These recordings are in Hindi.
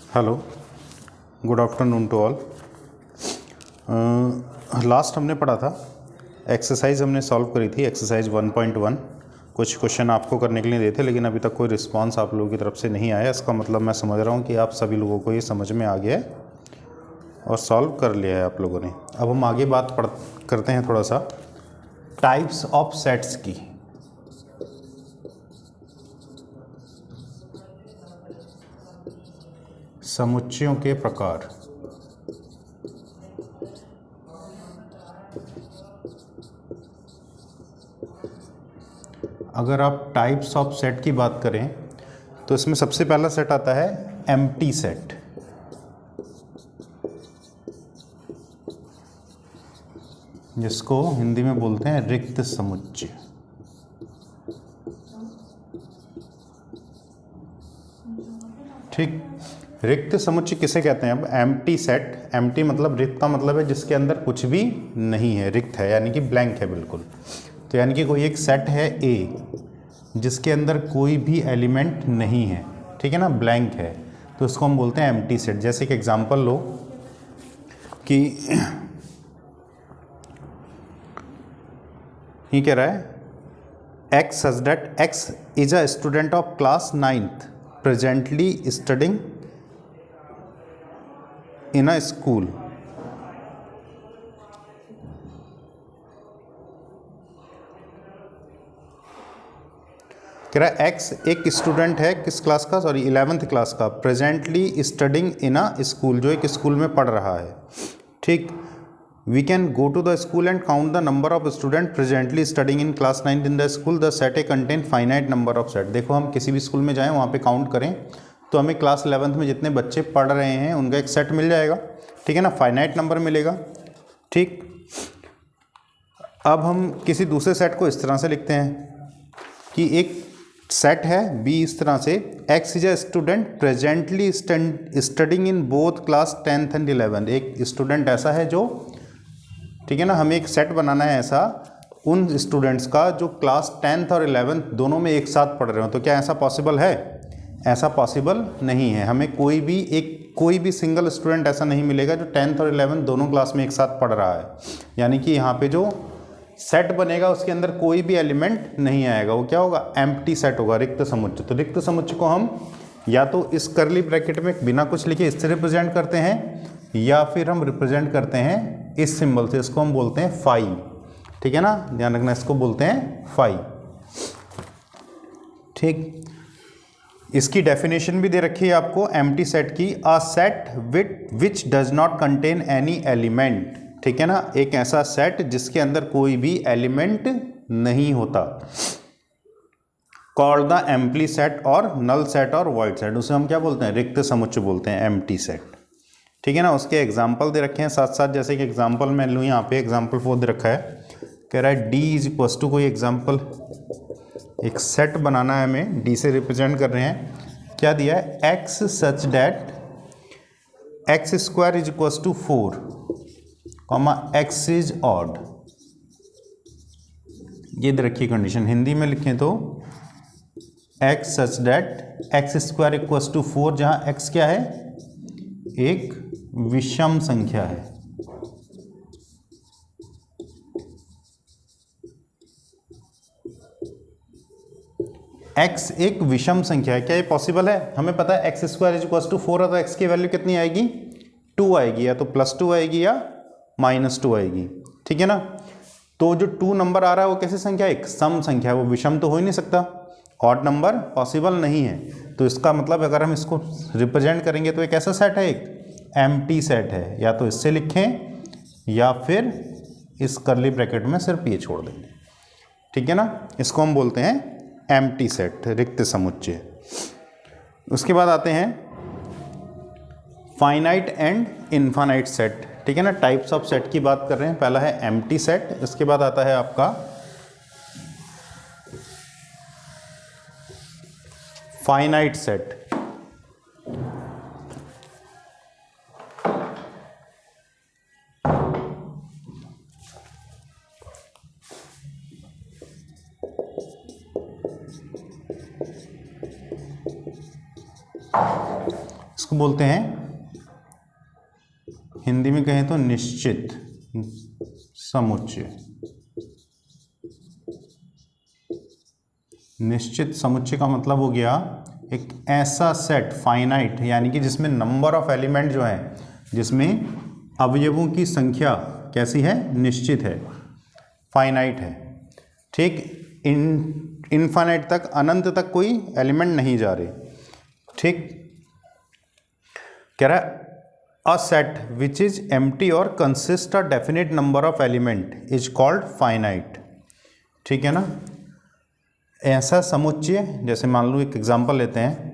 Hello, good afternoon to all. Last हमने पढ़ा था, एक्सरसाइज हमने सॉल्व करी थी, एक्सरसाइज 1.1। कुछ क्वेश्चन आपको करने के लिए दिए थे, लेकिन अभी तक कोई रिस्पांस आप लोगों की तरफ से नहीं आया। इसका मतलब मैं समझ रहा हूँ कि आप सभी लोगों को ये समझ में आ गया है और सॉल्व कर लिया है आप लोगों ने। अब हम आगे बात करते हैं थोड़ा सा टाइप्स ऑफ सेट्स की। समुच्चयों के प्रकार। अगर आप टाइप्स ऑफ सेट की बात करें तो इसमें सबसे पहला सेट आता है एम्प्टी सेट। जिसको हिंदी में बोलते हैं रिक्त समुच्चय। ठीक, रिक्त समुच्चय किसे कहते हैं? अब एम्प्टी सेट, एम्प्टी मतलब रिक्त का मतलब है जिसके अंदर कुछ भी नहीं है, रिक्त है यानी कि ब्लैंक है बिल्कुल। तो यानी कि कोई एक सेट है ए जिसके अंदर कोई भी एलिमेंट नहीं है, ठीक है ना, ब्लैंक है, तो उसको हम बोलते हैं एम्प्टी सेट। जैसे कि एग्जांपल लो कि ये कह रहा है x such that x is a student of class 9th presently studying in a school. कह रहा है एक्स एक स्टूडेंट है, किस क्लास का? सॉरी 11th क्लास का। Presently studying in a school, जो एक स्कूल में पढ़ रहा है। ठीक, we can go to the school and count the number of student presently studying in class 9 in the school. The set A contain finite number of set. देखो, हम किसी भी स्कूल में जाएं, वहाँ पे काउंट करें तो हमें क्लास 11th में जितने बच्चे पढ़ रहे हैं उनका एक सेट मिल जाएगा, ठीक है ना, फाइनाइट नंबर मिलेगा। ठीक, अब हम किसी दूसरे सेट को इस तरह से लिखते हैं कि एक सेट है बी इस तरह से, x is a student presently studying in both class 10th and 11th। एक स्टूडेंट ऐसा है जो, ठीक है ना, हमें एक सेट बनाना है ऐसा उन स्टूडेंट्स का जो क्लास 10th और 11th दोनों में एक साथ पढ़ रहे हो। तो क्या ऐसा पॉसिबल है? ऐसा पॉसिबल नहीं है। हमें कोई भी सिंगल स्टूडेंट ऐसा नहीं मिलेगा जो 10th और 11th दोनों क्लास में एक साथ पढ़ रहा है। यानी कि यहाँ पे जो सेट बनेगा उसके अंदर कोई भी एलिमेंट नहीं आएगा। वो क्या होगा? एम्प्टी सेट होगा, रिक्त समुच्चय। तो रिक्त समुच्चय को हम या तो इस करली ब्रैकेट में बिना कुछ लिखे इससे रिप्रेजेंट करते हैं, या फिर हम रिप्रेजेंट करते हैं इस सिंबल से। इसको हम बोलते हैं फाई, ठीक है ना, ध्यान रखना, इसको बोलते हैं फाई। ठीक, इसकी डेफिनेशन भी दे रखी है आपको एम्प्टी सेट की। अ set which does not contain any element, ठीक है ना, एक ऐसा सेट जिसके अंदर कोई भी एलिमेंट नहीं होता, कॉल्ड द एम्प्टी सेट और नल सेट और वॉइड सेट। उसे हम क्या बोलते हैं? रिक्त समुच्चय बोलते हैं, एम्प्टी सेट, ठीक है ना। उसके एग्जाम्पल दे रखे हैं साथ साथ, जैसे कि एग्जाम्पल मैं लूँ यहाँ पे एग्जाम्पल 4 दे रखा है। कह रहा है डी इज इक्वल टू, कोई एग्जाम्पल एक सेट बनाना है हमें, डी से रिप्रेजेंट कर रहे हैं। क्या दिया है? X such that x square is equal to 4 comma x is odd. ये दे रखी कंडीशन। हिंदी में लिखें तो x such that x square equal to 4, जहाँ एक्स क्या है? एक विषम संख्या है। x एक विषम संख्या है। क्या ये पॉसिबल है? हमें पता है x square is equal to 4 है, तो एक्स की वैल्यू कितनी आएगी? 2 आएगी, या तो +2 आएगी या -2 आएगी, ठीक है ना। तो जो 2 नंबर आ रहा है वो कैसी संख्या है? एक सम संख्या है, वो विषम तो हो ही नहीं सकता, ऑड नंबर पॉसिबल नहीं है। तो इसका मतलब अगर हम इसको रिप्रेजेंट करेंगे तो एक ऐसा सेट है, एक एम्प्टी सेट है। या तो इससे लिखें या फिर इस करली ब्रैकेट में सिर्फ ये छोड़ देंगे, ठीक है ना। इसको हम बोलते हैं एम्प्टी सेट, रिक्त समुच्चय। उसके बाद आते हैं फाइनाइट एंड इनफाइनाइट सेट, ठीक है ना। टाइप्स ऑफ सेट की बात कर रहे हैं। पहला है एम्प्टी सेट, इसके बाद आता है आपका फाइनाइट सेट। इसको बोलते हैं, हिंदी में कहें तो निश्चित समुच्चय। निश्चित समुच्चय का मतलब हो गया एक ऐसा सेट फाइनाइट, यानी कि जिसमें नंबर ऑफ एलिमेंट जो है, जिसमें अवयवों की संख्या कैसी है, निश्चित है, फाइनाइट है। ठीक, इनफाइनाइट तक, अनंत तक कोई एलिमेंट नहीं जा रहे। ठीक, कह रहा है a set which is empty और consist a definite number of element is called finite. ठीक है ना, ऐसा समुच्चय, जैसे मान लो एक एग्जांपल लेते हैं।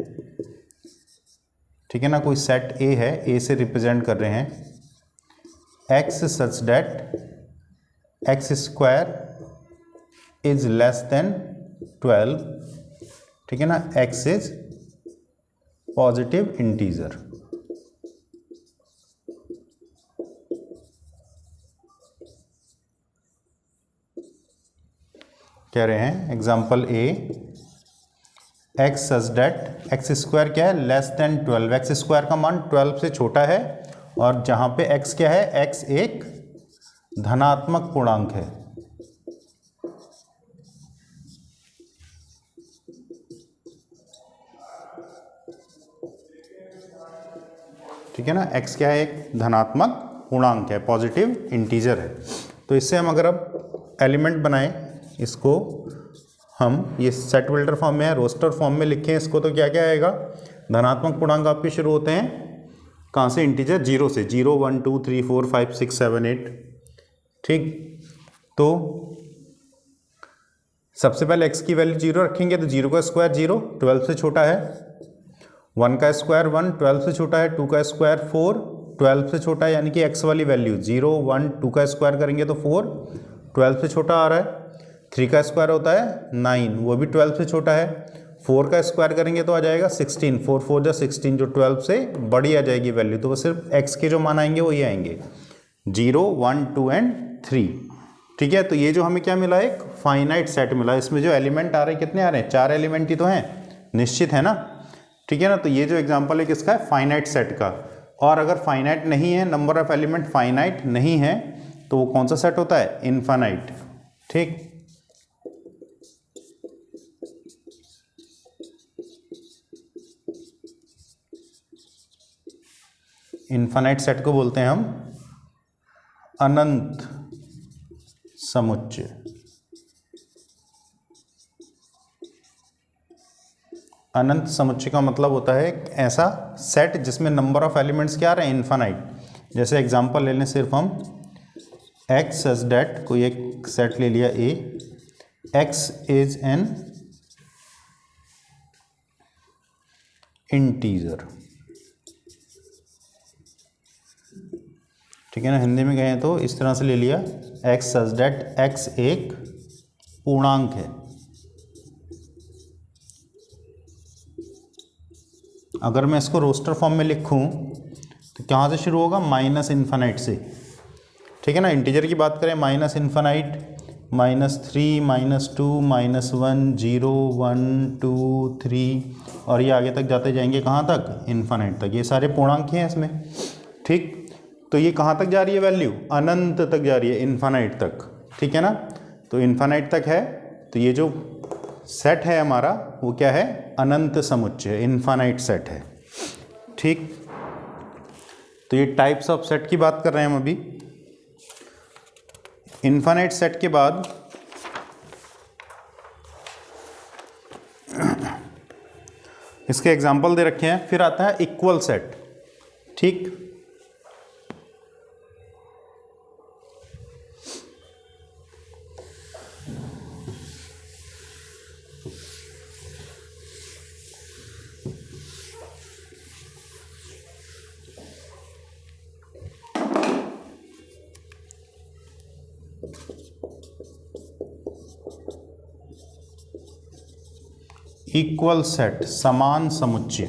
ठीक है ना, कोई सेट ए है, ए से रिप्रेजेंट कर रहे हैं x such that x square is less than 12। ठीक है ना, एक्स इज पॉजिटिव इंटीजर। कह रहे हैं example A, x such that x square क्या है, लेस देन 12। एक्स स्क्वायर का मान 12 से छोटा है, और जहां पे एक्स क्या है, एक्स एक धनात्मक पूर्णांक है। ठीक है ना, एक्स क्या है, एक धनात्मक पूर्णांक है, पॉजिटिव इंटीजर है। तो इससे हम अगर अब एलिमेंट बनाएं, इसको हम, ये सेट बिल्डर फॉर्म में है, रोस्टर फॉर्म में लिखें इसको, तो क्या क्या आएगा, धनात्मक पूर्णांक आपके शुरू होते हैं कहाँ से, इंटीजर 0 से, 0 1 2 3 4 5 6 7 8। ठीक, तो सबसे पहले x की वैल्यू 0 रखेंगे, तो 0 का स्क्वायर 0, 12 से छोटा है। 1 का स्क्वायर 1, 12 से छोटा है। 2 का स्क्वायर 4, 12 से छोटा है, यानी कि x वाली वैल्यू 0 1 2 का स्क्वायर करेंगे तो 4, 12 से छोटा आ रहा है। 3 का स्क्वायर होता है 9, वो भी 12 से छोटा है। 4 का स्क्वायर करेंगे तो आ जाएगा 16, 4 4 जा 16, जो 12 से बड़ी आ जाएगी वैल्यू। तो वो सिर्फ x के जो मान आएंगे वो ये आएंगे 0 1 2 एंड 3। ठीक है, तो ये जो हमें क्या मिला, एक फाइनाइट सेट मिला। इसमें जो एलिमेंट आ रहे हैं कितने आ रहे हैं, 4 एलिमेंट ही तो हैं, निश्चित है ना। ठीक है ना, तो ये जो एग्जाम्पल है किसका है, फाइनाइट सेट का। और अगर फाइनाइट नहीं है, नंबर ऑफ एलिमेंट फाइनाइट नहीं है, तो वो कौन सा सेट होता है, इनफाइनाइट। ठीक, इनफाइनाइट सेट को बोलते हैं हम अनंत समुच्चय। अनंत समुच्चय का मतलब होता है ऐसा सेट जिसमें नंबर ऑफ एलिमेंट्स क्या आ रहे हैं, इनफाइनाइट। जैसे एग्जांपल ले लें सिर्फ हम, एक्स सच दैट, कोई एक सेट ले लिया ए, एक्स इज एन इंटीजर। ठीक है ना, हिंदी में कहें तो इस तरह से ले लिया, एक्स सच दैट एक्स एक पूर्णांक है। अगर मैं इसको रोस्टर फॉर्म में लिखूं तो कहाँ से शुरू होगा, माइनस इन्फानाइट से। ठीक है ना, इंटीजर की बात करें, माइनस इन्फानाइट, -3 -2 -1 0 1 2 3, और ये आगे तक जाते जाएंगे कहाँ तक, इन्फानाइट तक। ये सारे पूर्णांक हैं इसमें। ठीक, तो ये कहाँ तक जा रही है वैल्यू, अनंत तक जा रही है, इन्फानाइट तक। ठीक है ना, तो इन्फानाइट तक है, तो ये जो सेट है हमारा वो क्या है, अनंत समुच्चय, इन्फानाइट सेट है। ठीक, तो ये टाइप्स ऑफ सेट की बात कर रहे हैं हम अभी। इन्फानाइट सेट के बाद इसके एग्जाम्पल दे रखे हैं। फिर आता है इक्वल सेट। ठीक, इक्वल सेट, समान समुच्चय।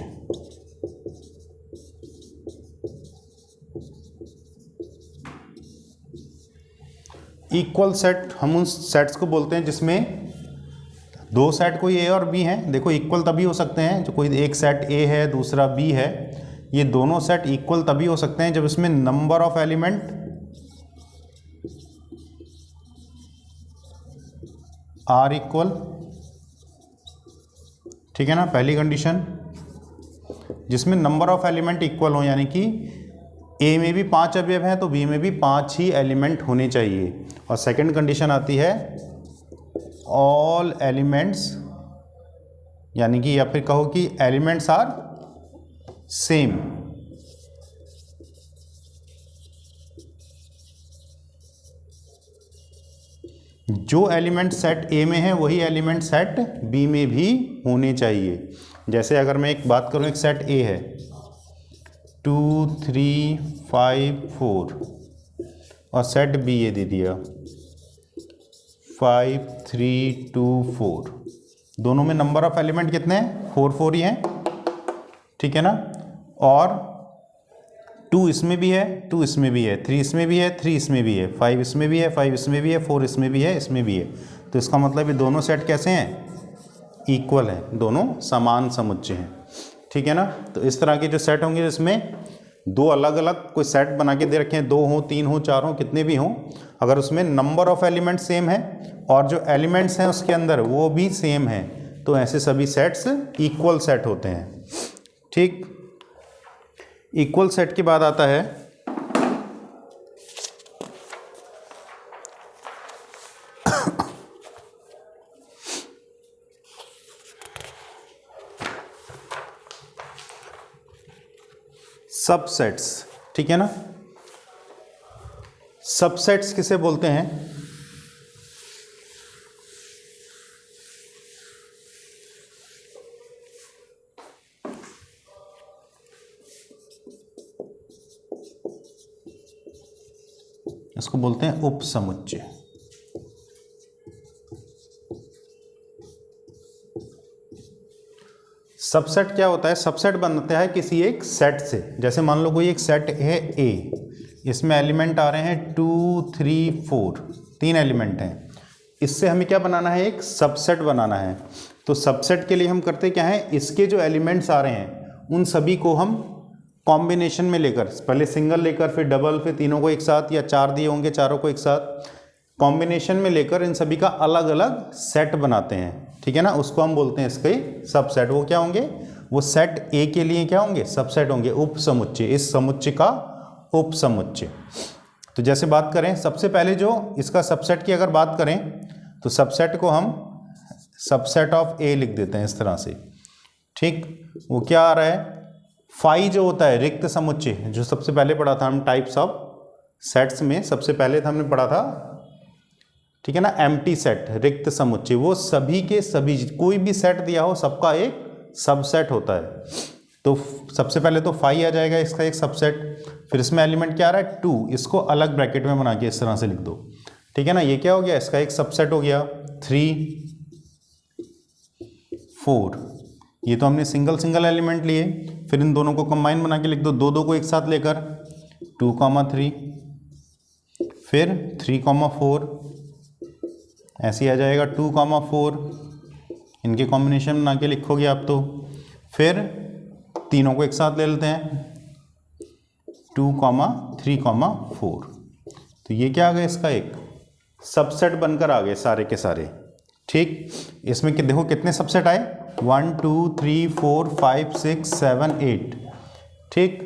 इक्वल सेट हम उन सेट्स को बोलते हैं जिसमें दो सेट कोई ए और बी हैं। देखो, इक्वल तभी हो सकते हैं जो कोई एक सेट ए है दूसरा बी है, ये दोनों सेट इक्वल तभी हो सकते हैं जब इसमें number of element are equal, ठीक है ना, पहली कंडीशन। जिसमें नंबर ऑफ एलिमेंट इक्वल हो, यानी कि ए में भी 5 अवयव हैं तो बी में भी 5 ही एलिमेंट होने चाहिए। और सेकंड कंडीशन आती है ऑल एलिमेंट्स, यानी कि या फिर कहो कि एलिमेंट्स आर सेम। जो एलिमेंट सेट ए में है वही एलिमेंट सेट बी में भी होने चाहिए। जैसे अगर मैं एक बात करूं, एक सेट ए है 2 3 5 4 और सेट बी ये दे दिया 5 3 2 4, दोनों में नंबर ऑफ एलिमेंट कितने हैं? 4 ही हैं, ठीक है ना। और 2 इसमें भी है, 2 इसमें भी है, 3 इसमें भी है, 3 इसमें भी है, 5 इसमें भी है, 5 इसमें भी है, 4 इसमें भी है, इसमें भी है। तो इसका मतलब ये दोनों सेट कैसे हैं? इक्वल हैं, दोनों समान समुच्चय हैं, ठीक है ना। तो इस तरह के जो सेट होंगे जिसमें दो अलग अलग कोई सेट बना के दे रखे हैं, 2 हो 3 हो 4 हो कितने भी हों, अगर उसमें नंबर ऑफ एलिमेंट सेम है और जो एलिमेंट्स हैं उसके अंदर वो भी सेम है, तो ऐसे सभी सेट्स इक्वल सेट होते हैं, ठीक। इक्वल सेट के बाद आता है सबसेट्स, ठीक है ना। सबसेट्स किसे बोलते हैं? इसको बोलते हैं उपसमुच्चय। सबसेट क्या होता है? सबसेट बनता है किसी एक सेट से। जैसे मान लो कोई एक सेट है ए, इसमें एलिमेंट आ रहे हैं 2 3 4, 3 एलिमेंट हैं। इससे हमें क्या बनाना है? एक सबसेट बनाना है। तो सबसेट के लिए हम करते क्या है, इसके जो एलिमेंट्स आ रहे हैं उन सभी को हम कॉम्बिनेशन में लेकर, पहले सिंगल लेकर फिर डबल, फिर तीनों को एक साथ, या 4 दिए होंगे चारों को एक साथ कॉम्बिनेशन में लेकर इन सभी का अलग अलग सेट बनाते हैं, ठीक है ना। उसको हम बोलते हैं इसके सबसेट। वो क्या होंगे? वो सेट ए के लिए क्या होंगे? सबसेट होंगे, उपसमुच्चय। इस समुच्चय का उपसमुच्चय। तो जैसे बात करें, सबसे पहले जो इसका सबसेट की अगर बात करें तो सबसेट को हम सबसेट ऑफ ए लिख देते हैं इस तरह से, ठीक। वो क्या आ रहा है? फाई जो होता है रिक्त समुच्चय, जो सबसे पहले पढ़ा था हम टाइप्स ऑफ सेट्स में, सबसे पहले हमने पढ़ा था, ठीक है ना, एम्प्टी सेट, रिक्त समुच्चय। वो सभी के सभी, कोई भी सेट दिया हो सबका एक सबसेट होता है। तो सबसे पहले तो फाई आ जाएगा इसका एक सबसेट, फिर इसमें एलिमेंट क्या आ रहा है? 2, इसको अलग ब्रैकेट में बना के इस तरह से लिख दो, ठीक है ना। ये क्या हो गया? इसका एक सबसेट हो गया। 3 4, ये तो हमने सिंगल सिंगल एलिमेंट लिए, फिर इन दोनों को कंबाइन बना के लिख दो, 2 2 को एक साथ लेकर 2, 3, फिर 3, 4, ऐसे आ जाएगा 2, 4, इनके कॉम्बिनेशन बना के लिखोगे आप। तो फिर तीनों को एक साथ ले लेते हैं 2, 3, 4। तो ये क्या आ गया? इसका एक सबसेट बनकर आ गए सारे के सारे, ठीक। इसमें देखो कितने सबसेट आए? 1 2 3 4 5 6 7 8, ठीक।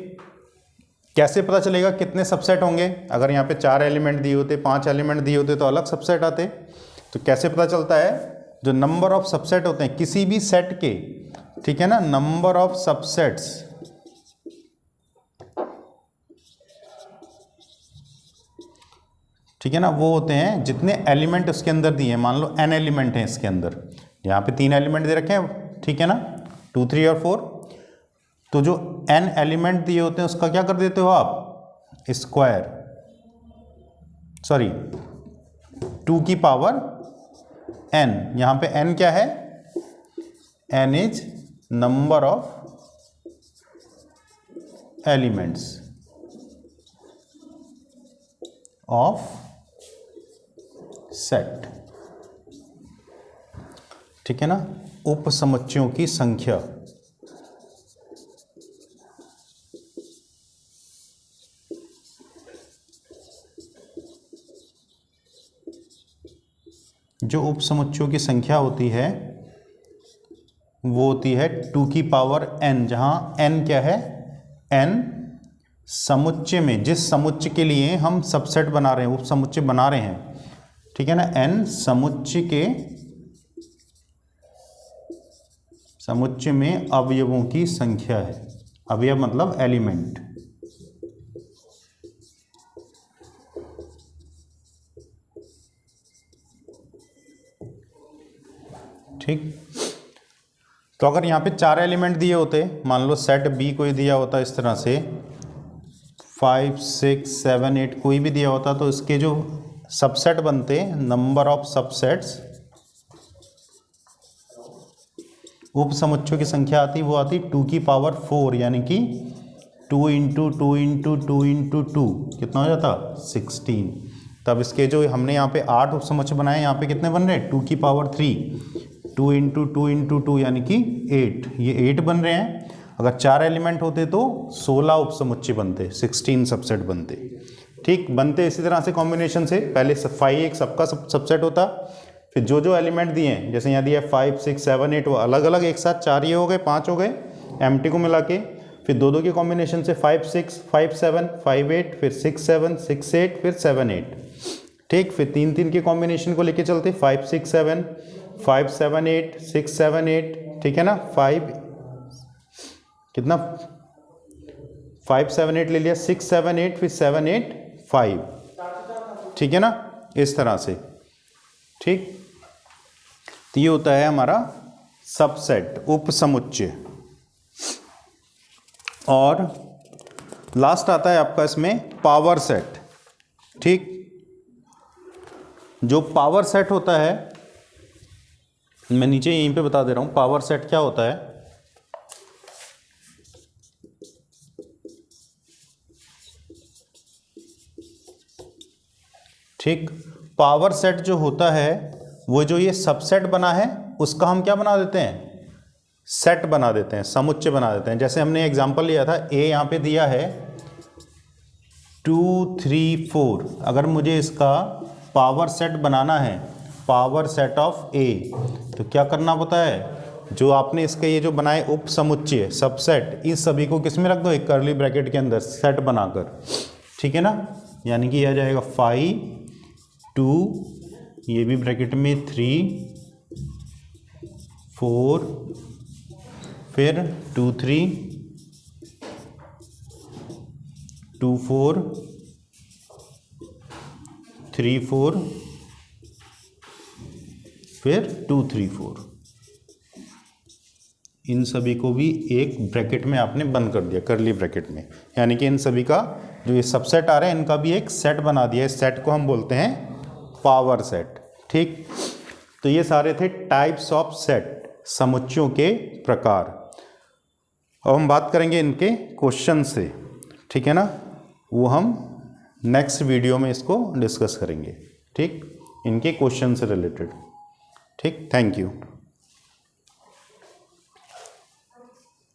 कैसे पता चलेगा कितने सबसेट होंगे? अगर यहाँ पे 4 एलिमेंट दिए होते, 5 एलिमेंट दिए होते तो अलग सबसेट आते। तो कैसे पता चलता है? जो नंबर ऑफ सबसेट होते हैं किसी भी सेट के, ठीक है ना, नंबर ऑफ सबसेट्स, ठीक है ना, वो होते हैं जितने एलिमेंट उसके अंदर दिए हैं। मान लो n एलिमेंट हैं इसके अंदर, यहाँ पे 3 एलिमेंट दे रखे हैं, ठीक है ना, 2 3 और 4। तो जो n एलिमेंट दिए होते हैं उसका क्या कर देते हो आप? स्क्वायर, सॉरी 2 की पावर n। यहाँ पे n क्या है? n is number of elements of set, ठीक है ना, उपसमुच्चयों की संख्या। जो उप समुच्चयों की संख्या होती है वो होती है 2 की पावर n, जहाँ n क्या है, n समुच्चय में, जिस समुच्चय के लिए हम सबसेट बना रहे हैं, उप समुच्चय बना रहे हैं, ठीक है ना, n समुच्चय में अवयवों की संख्या है। अवयव मतलब एलिमेंट। ठीक, तो अगर यहाँ पे 4 एलिमेंट दिए होते, मान लो सेट बी कोई दिया होता इस तरह से 5 6 7 8 कोई भी दिया होता, तो इसके जो सबसेट बनते, नंबर ऑफ सबसेट्स, उप समुच्चयों की संख्या आती, वो आती 2 की पावर 4, यानी कि 2 इंटू 2 इंटू 2 इंटू 2 कितना हो जाता, 16। तब इसके जो हमने यहाँ पे 8 उप समुच्चय बनाए, यहाँ पे कितने बन रहे हैं, 2 की पावर 3, 2 इंटू 2 इंटू 2 यानी कि 8, ये 8 बन रहे हैं। अगर 4 एलिमेंट होते तो 16 उप समुच्चय बनते, 16 सबसेट बनते। ठीक, बनते इसी तरह से कॉम्बिनेशन से, पहले 5 एक सबका सबसेट होता, फिर जो जो एलिमेंट दिए हैं, जैसे यहाँ दिया 5 6 7 8, वो अलग अलग एक साथ 4 ये हो गए, 5 हो गए एम्प्टी को मिला के, फिर दो दो के कॉम्बिनेशन से 5 6 5 7 5 8, फिर 6 7 6 8, फिर 7 8। ठीक, फिर 3 3 के कॉम्बिनेशन को लेके चलते, 5 6 7 5 7 8 6 7 8, ठीक है ना, 5 कितना 5 7 8 ले लिया, 6 7 8, फिर 7 8 5, ठीक है ना, इस तरह से। ठीक, तो ये होता है हमारा सबसेट, उप समुच्चय। और लास्ट आता है आपका इसमें पावर सेट। ठीक, जो पावर सेट होता है, मैं नीचे यहीं पे बता दे रहा हूं, पावर सेट क्या होता है। ठीक, पावर सेट जो होता है, वो जो ये सबसेट बना है उसका हम क्या बना देते हैं, सेट बना देते हैं, समुच्चय बना देते हैं। जैसे हमने एग्जांपल लिया था, ए यहाँ पे दिया है 2 3 4, अगर मुझे इसका पावर सेट बनाना है, पावर सेट ऑफ ए, तो क्या करना होता है, जो आपने इसके ये जो बनाए उप समुच्चय सबसेट, इस सभी को किस में रख दो, एक कर्ली ब्रैकेट के अंदर सेट बनाकर, ठीक है ना, यानी कि आ जाएगा 5 2, ये भी ब्रैकेट में 3 4, फिर 2 3 2 4 3 4, फिर 2 3 4, इन सभी को भी एक ब्रैकेट में आपने बंद कर दिया, कर्ली ब्रैकेट में, यानी कि इन सभी का जो ये सबसेट आ रहे हैं इनका भी एक सेट बना दिया। इस सेट को हम बोलते हैं पावर सेट। ठीक, तो ये सारे थे टाइप्स ऑफ सेट, समुच्चयों के प्रकार। अब हम बात करेंगे इनके क्वेश्चन से, ठीक है ना, वो हम नेक्स्ट वीडियो में इसको डिस्कस करेंगे। ठीक, इनके क्वेश्चन से रिलेटेड। ठीक, थैंक यू।